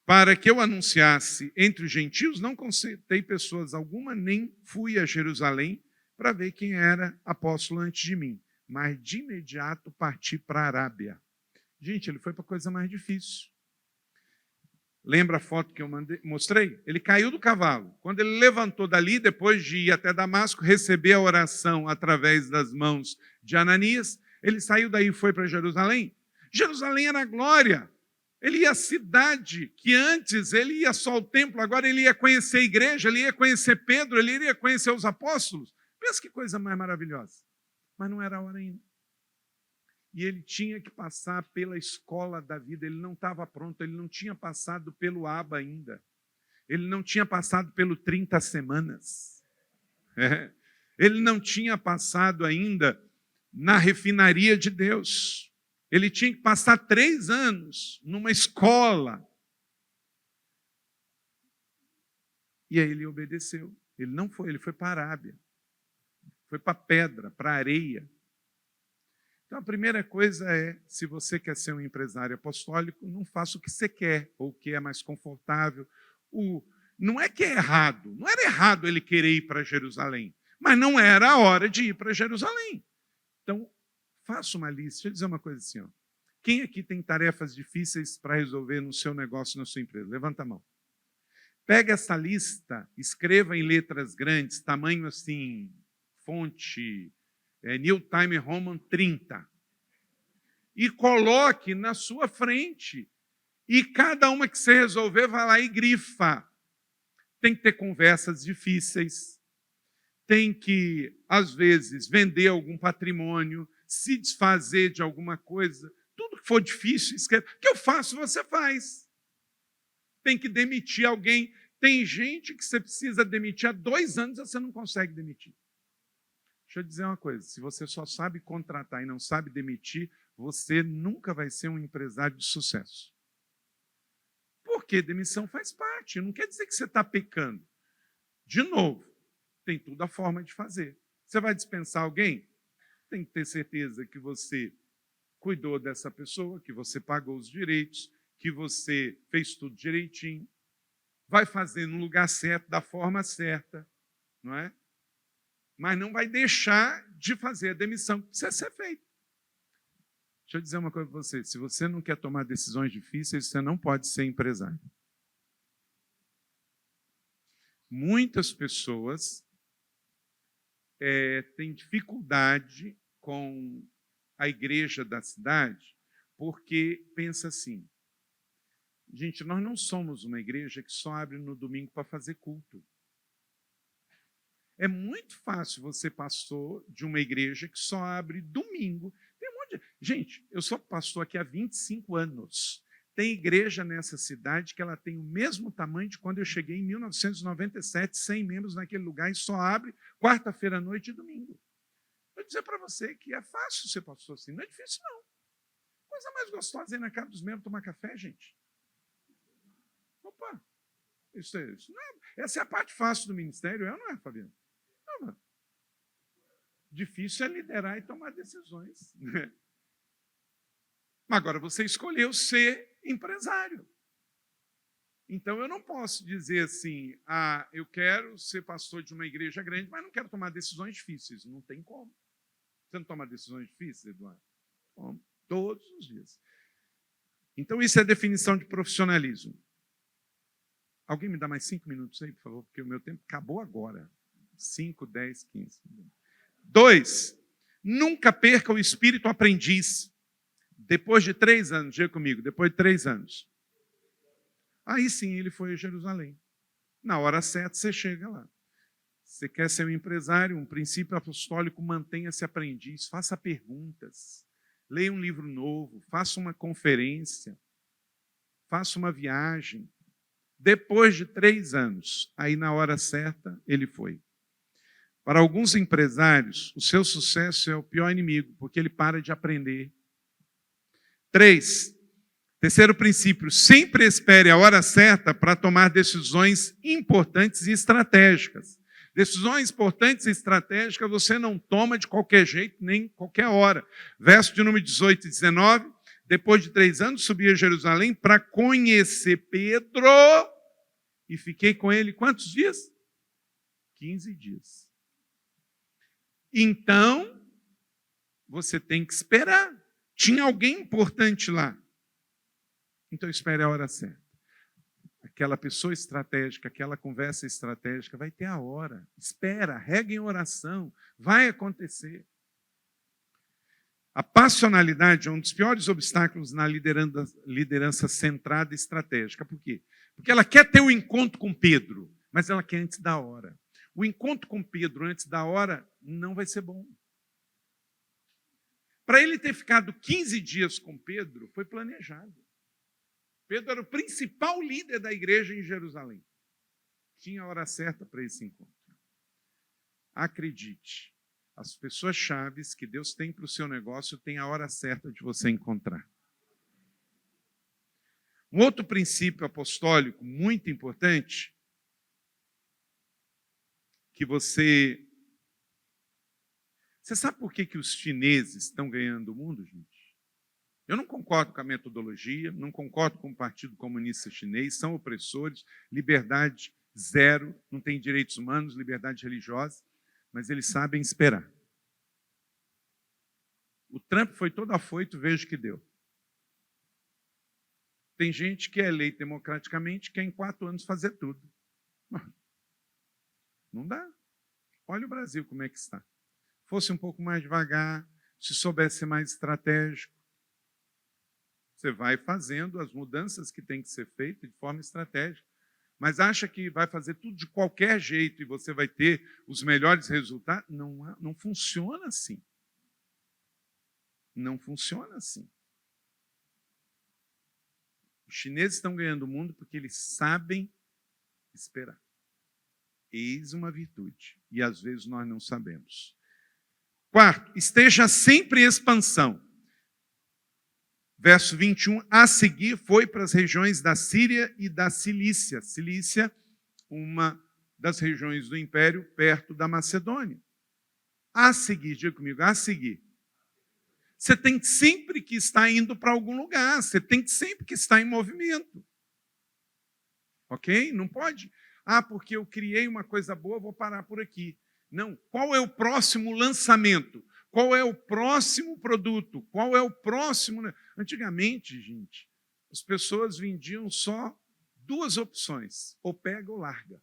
A: para que eu anunciasse entre os gentios, não consultei pessoas alguma, nem fui a Jerusalém para ver quem era apóstolo antes de mim. Mas de imediato parti para a Arábia. Gente, ele foi para a coisa mais difícil. Lembra a foto que eu mostrei? Ele caiu do cavalo. Quando ele levantou dali, depois de ir até Damasco, receber a oração através das mãos de Ananias, ele saiu daí e foi para Jerusalém. Jerusalém era glória. Ele ia à cidade, que antes ele ia só ao templo, agora ele ia conhecer a igreja, ele ia conhecer Pedro, ele iria conhecer os apóstolos. Pensa que coisa mais maravilhosa. Mas não era a hora ainda. E ele tinha que passar pela escola da vida, ele não estava pronto, ele não tinha passado pelo ABA ainda. Ele não tinha passado pelo 30 semanas. Ele não tinha passado ainda na refinaria de Deus. Ele tinha que passar 3 anos numa escola. E aí ele obedeceu. Ele não foi, ele foi para a Arábia. Foi para a pedra, para a areia. Então, a primeira coisa é, se você quer ser um empresário apostólico, não faça o que você quer, ou o que é mais confortável. Não é que é errado, não era errado ele querer ir para Jerusalém, mas não era a hora de ir para Jerusalém. Então, faça uma lista. Deixa eu dizer uma coisa assim. Ó. Quem aqui tem tarefas difíceis para resolver no seu negócio, na sua empresa? Levanta a mão. Pega essa lista, escreva em letras grandes, tamanho assim, fonte... New Time Roman 30. E coloque na sua frente. E cada uma que você resolver, vai lá e grifa. Tem que ter conversas difíceis. Tem que, às vezes, vender algum patrimônio, se desfazer de alguma coisa. Tudo que for difícil, escreve. O que eu faço, você faz. Tem que demitir alguém. Tem gente que você precisa demitir há 2 anos e você não consegue demitir. Deixa eu dizer uma coisa, se você só sabe contratar e não sabe demitir, você nunca vai ser um empresário de sucesso. Porque demissão faz parte, não quer dizer que você está pecando. De novo, tem tudo a forma de fazer. Você vai dispensar alguém? Tem que ter certeza que você cuidou dessa pessoa, que você pagou os direitos, que você fez tudo direitinho. Vai fazer no lugar certo, da forma certa, não é? Mas não vai deixar de fazer a demissão que precisa ser feita. Deixa eu dizer uma coisa para você. Se você não quer tomar decisões difíceis, você não pode ser empresário. Muitas pessoas têm dificuldade com a igreja da cidade porque pensa assim, gente, nós não somos uma igreja que só abre no domingo para fazer culto. É muito fácil você pastor de uma igreja que só abre domingo. Tem um monte de... Gente, eu sou pastor aqui há 25 anos. Tem igreja nessa cidade que ela tem o mesmo tamanho de quando eu cheguei em 1997, 100 membros naquele lugar, e só abre quarta-feira à noite e domingo. Vou dizer para você que é fácil ser pastor assim, não é difícil não. Coisa mais gostosa é ir na casa dos membros tomar café, gente. Opa, isso é isso. Não, essa é a parte fácil do ministério, é ou não é, Fabiano? Não. Difícil é liderar e tomar decisões. Agora, você escolheu ser empresário. Então, eu não posso dizer assim, eu quero ser pastor de uma igreja grande, mas não quero tomar decisões difíceis. Não tem como. Você não toma decisões difíceis, Eduardo? Como? Todos os dias. Então, isso é definição de profissionalismo. Alguém me dá mais 5 minutos aí, por favor, porque o meu tempo acabou agora. 5, 10, 15. 2, nunca perca o espírito aprendiz. Depois de 3 anos, diga comigo, depois de 3 anos. Aí sim ele foi a Jerusalém. Na hora certa você chega lá. Você quer ser um empresário, um princípio apostólico, mantenha-se aprendiz, faça perguntas, leia um livro novo, faça uma conferência, faça uma viagem. Depois de 3 anos, aí na hora certa ele foi. Para alguns empresários, o seu sucesso é o pior inimigo, porque ele para de aprender. 3, terceiro princípio, sempre espere a hora certa para tomar decisões importantes e estratégicas. Decisões importantes e estratégicas você não toma de qualquer jeito, nem qualquer hora. Verso de número 18 e 19, depois de 3 anos subi a Jerusalém para conhecer Pedro e fiquei com ele quantos dias? 15 dias. Então, você tem que esperar. Tinha alguém importante lá. Então, espere a hora certa. Aquela pessoa estratégica, aquela conversa estratégica, vai ter a hora. Espera, rega em oração. Vai acontecer. A passionalidade é um dos piores obstáculos na liderança centrada e estratégica. Por quê? Porque ela quer ter um encontro com Pedro, mas ela quer antes da hora. O encontro com Pedro antes da hora não vai ser bom. Para ele ter ficado 15 dias com Pedro, foi planejado. Pedro era o principal líder da igreja em Jerusalém. Tinha a hora certa para esse encontro. Acredite, as pessoas chaves que Deus tem para o seu negócio têm a hora certa de você encontrar. Um outro princípio apostólico muito importante, que você sabe por que os chineses estão ganhando o mundo, gente? Eu não concordo com a metodologia, não concordo com o Partido Comunista Chinês, são opressores, liberdade zero, não tem direitos humanos, liberdade religiosa, mas eles sabem esperar. O Trump foi todo afoito, veja o que deu. Tem gente que é eleito democraticamente, quer em 4 anos fazer tudo. Não dá. Olha o Brasil como é que está. Fosse um pouco mais devagar, se soubesse ser mais estratégico, você vai fazendo as mudanças que tem que ser feitas de forma estratégica. Mas acha que vai fazer tudo de qualquer jeito e você vai ter os melhores resultados? Não funciona assim. Não funciona assim. Os chineses estão ganhando o mundo porque eles sabem esperar. Eis uma virtude. E às vezes nós não sabemos. 4, esteja sempre em expansão. Verso 21, a seguir foi para as regiões da Síria e da Cilícia. Cilícia, uma das regiões do Império perto da Macedônia. A seguir, diga comigo, a seguir. Você tem sempre que estar indo para algum lugar, você tem sempre que estar em movimento. Ok? Não pode, porque eu criei uma coisa boa, vou parar por aqui. Não, qual é o próximo lançamento? Qual é o próximo produto? Qual é o próximo... Antigamente, gente, as pessoas vendiam só 2 opções, ou pega ou larga.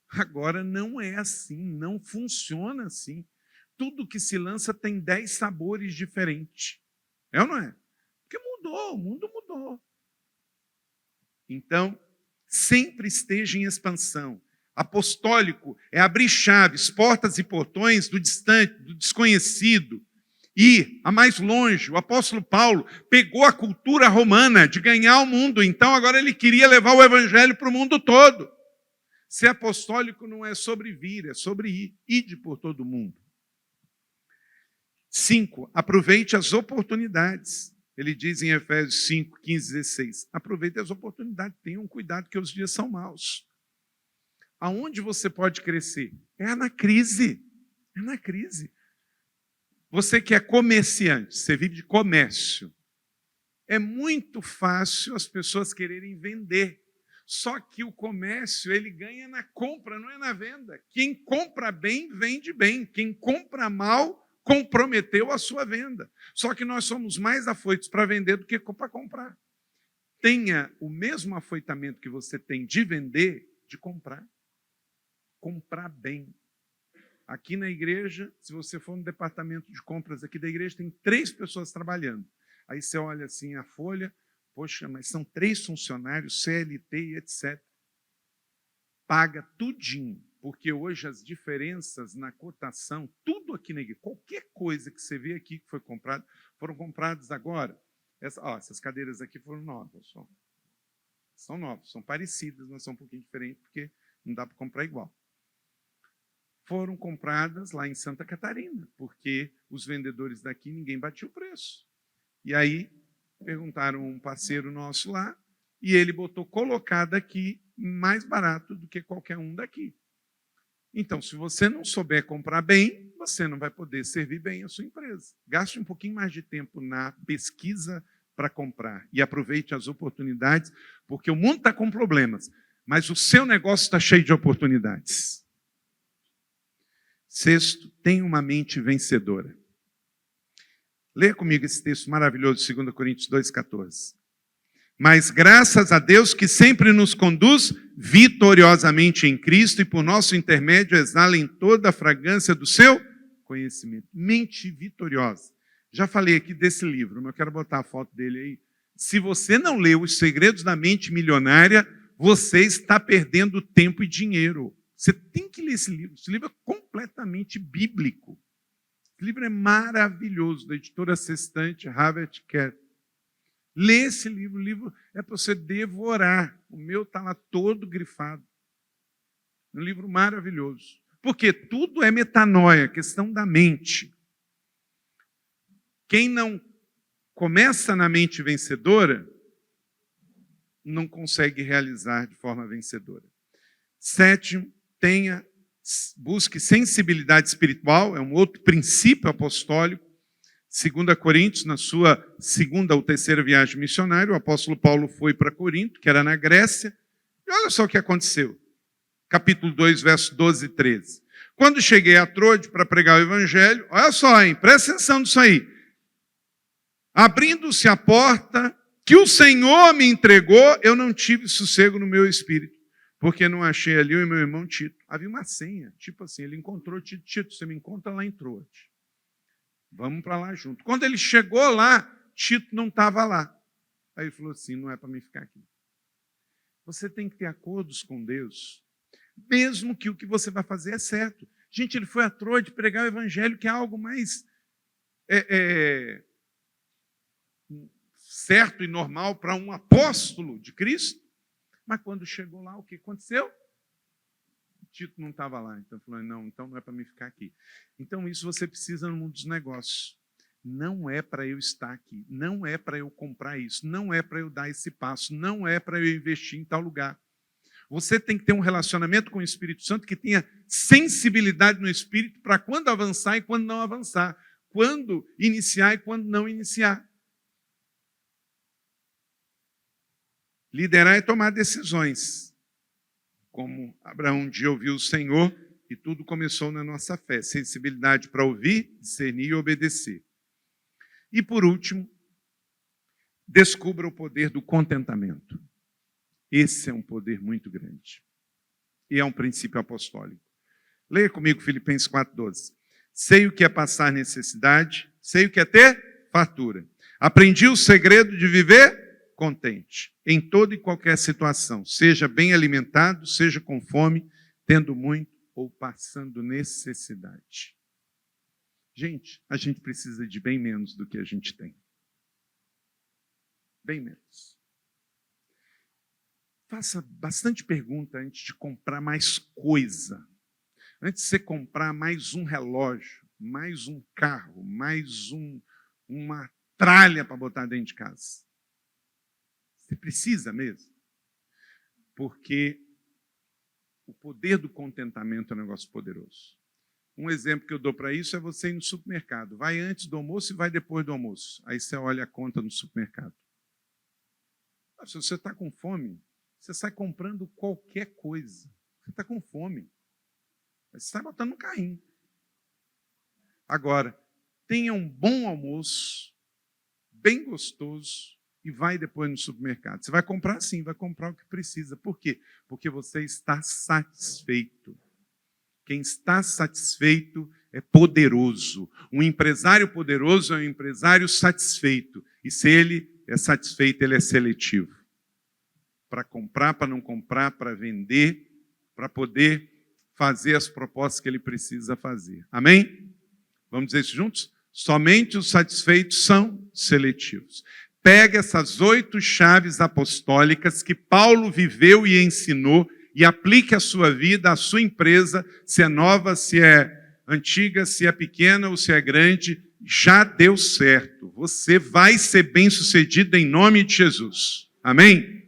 A: Agora não é assim, não funciona assim. Tudo que se lança tem 10 sabores diferentes. É ou não é? Porque mudou, o mundo mudou. Então, sempre esteja em expansão. Apostólico é abrir chaves, portas e portões do distante, do desconhecido. E, a mais longe, o apóstolo Paulo pegou a cultura romana de ganhar o mundo, então agora ele queria levar o evangelho para o mundo todo. Ser apostólico não é sobre vir, é sobre ir. Ide por todo o mundo. 5. Aproveite as oportunidades. Ele diz em Efésios 5, 15, 16. Aproveite as oportunidades, tenham cuidado que os dias são maus. Aonde você pode crescer? É na crise. É na crise. Você que é comerciante, você vive de comércio. É muito fácil as pessoas quererem vender. Só que o comércio, ele ganha na compra, não é na venda. Quem compra bem, vende bem. Quem compra mal, comprometeu a sua venda. Só que nós somos mais afoitos para vender do que para comprar. Tenha o mesmo afoitamento que você tem de vender, de comprar. Comprar bem. Aqui na igreja, se você for no departamento de compras aqui da igreja, tem 3 pessoas trabalhando. Aí você olha assim a folha, poxa, mas são 3 funcionários, CLT e etc. Paga tudinho, porque hoje as diferenças na cotação, tudo aqui na igreja, qualquer coisa que você vê aqui que foi comprado, foram compradas agora. Essas cadeiras aqui foram novas. São novas, são parecidas, mas são um pouquinho diferentes, porque não dá para comprar igual. Foram compradas lá em Santa Catarina, porque os vendedores daqui, ninguém batia o preço. E aí, perguntaram a um parceiro nosso lá, e ele botou colocado aqui mais barato do que qualquer um daqui. Então, se você não souber comprar bem, você não vai poder servir bem a sua empresa. Gaste um pouquinho mais de tempo na pesquisa para comprar e aproveite as oportunidades, porque o mundo está com problemas, mas o seu negócio está cheio de oportunidades. 6, tenha uma mente vencedora. Leia comigo esse texto maravilhoso de 2 Coríntios 2,14. Mas graças a Deus que sempre nos conduz vitoriosamente em Cristo e por nosso intermédio exala em toda a fragrância do seu conhecimento. Mente vitoriosa. Já falei aqui desse livro, mas eu quero botar a foto dele aí. Se você não leu Os Segredos da Mente Milionária, você está perdendo tempo e dinheiro. Você tem que ler esse livro. Esse livro é completamente bíblico. Esse livro é maravilhoso, da editora Sextante, Harvard Kerr. Lê esse livro. O livro é para você devorar. O meu está lá todo grifado. Um livro maravilhoso. Porque tudo é metanoia, questão da mente. Quem não começa na mente vencedora, não consegue realizar de forma vencedora. 7, busque sensibilidade espiritual, é um outro princípio apostólico. 2 Coríntios, na sua 2ª ou 3ª viagem missionária, o apóstolo Paulo foi para Corinto, que era na Grécia, e olha só o que aconteceu. Capítulo 2, versos 12 e 13. Quando cheguei a Troade para pregar o evangelho, olha só, hein, presta atenção nisso aí. Abrindo-se a porta que o Senhor me entregou, eu não tive sossego no meu espírito, porque não achei ali o meu irmão Tito. Havia uma senha, tipo assim, ele encontrou Tito. Tito, você me encontra lá em Troade. Vamos para lá junto. Quando ele chegou lá, Tito não estava lá. Aí ele falou assim, não é para mim ficar aqui. Você tem que ter acordos com Deus, mesmo que o que você vai fazer é certo. Gente, ele foi a Troade pregar o evangelho, que é algo mais certo e normal para um apóstolo de Cristo. Mas quando chegou lá, o que aconteceu? Tito não estava lá, então falou, não, então não é para mim ficar aqui. Então isso você precisa no mundo dos negócios. Não é para eu estar aqui, não é para eu comprar isso, não é para eu dar esse passo, não é para eu investir em tal lugar. Você tem que ter um relacionamento com o Espírito Santo que tenha sensibilidade no Espírito para quando avançar e quando não avançar, quando iniciar e quando não iniciar. Liderar é tomar decisões. Como Abraão um dia ouviu o Senhor, e tudo começou na nossa fé. Sensibilidade para ouvir, discernir e obedecer. E por último, descubra o poder do contentamento. Esse é um poder muito grande. E é um princípio apostólico. Leia comigo Filipenses 4,12. Sei o que é passar necessidade, sei o que é ter fartura. Aprendi o segredo de viver contente, em toda e qualquer situação, seja bem alimentado, seja com fome, tendo muito ou passando necessidade. Gente, a gente precisa de bem menos do que a gente tem. Bem menos. Faça bastante pergunta antes de comprar mais coisa. Antes de você comprar mais um relógio, mais um carro, mais uma tralha para botar dentro de casa. Você precisa mesmo? Porque o poder do contentamento é um negócio poderoso. Um exemplo que eu dou para isso é você ir no supermercado. Vai antes do almoço e vai depois do almoço. Aí você olha a conta no supermercado. Se você está com fome, você sai comprando qualquer coisa. Você está com fome. Você está botando no carrinho. Agora, tenha um bom almoço, bem gostoso, e vai depois no supermercado. Você vai comprar sim, vai comprar o que precisa. Por quê? Porque você está satisfeito. Quem está satisfeito é poderoso. Um empresário poderoso é um empresário satisfeito. E se ele é satisfeito, ele é seletivo. Para comprar, para não comprar, para vender, para poder fazer as propostas que ele precisa fazer. Amém? Vamos dizer isso juntos? Somente os satisfeitos são seletivos. Pega essas 8 chaves apostólicas que Paulo viveu e ensinou e aplique a sua vida, a sua empresa, se é nova, se é antiga, se é pequena ou se é grande, já deu certo. Você vai ser bem-sucedido em nome de Jesus. Amém?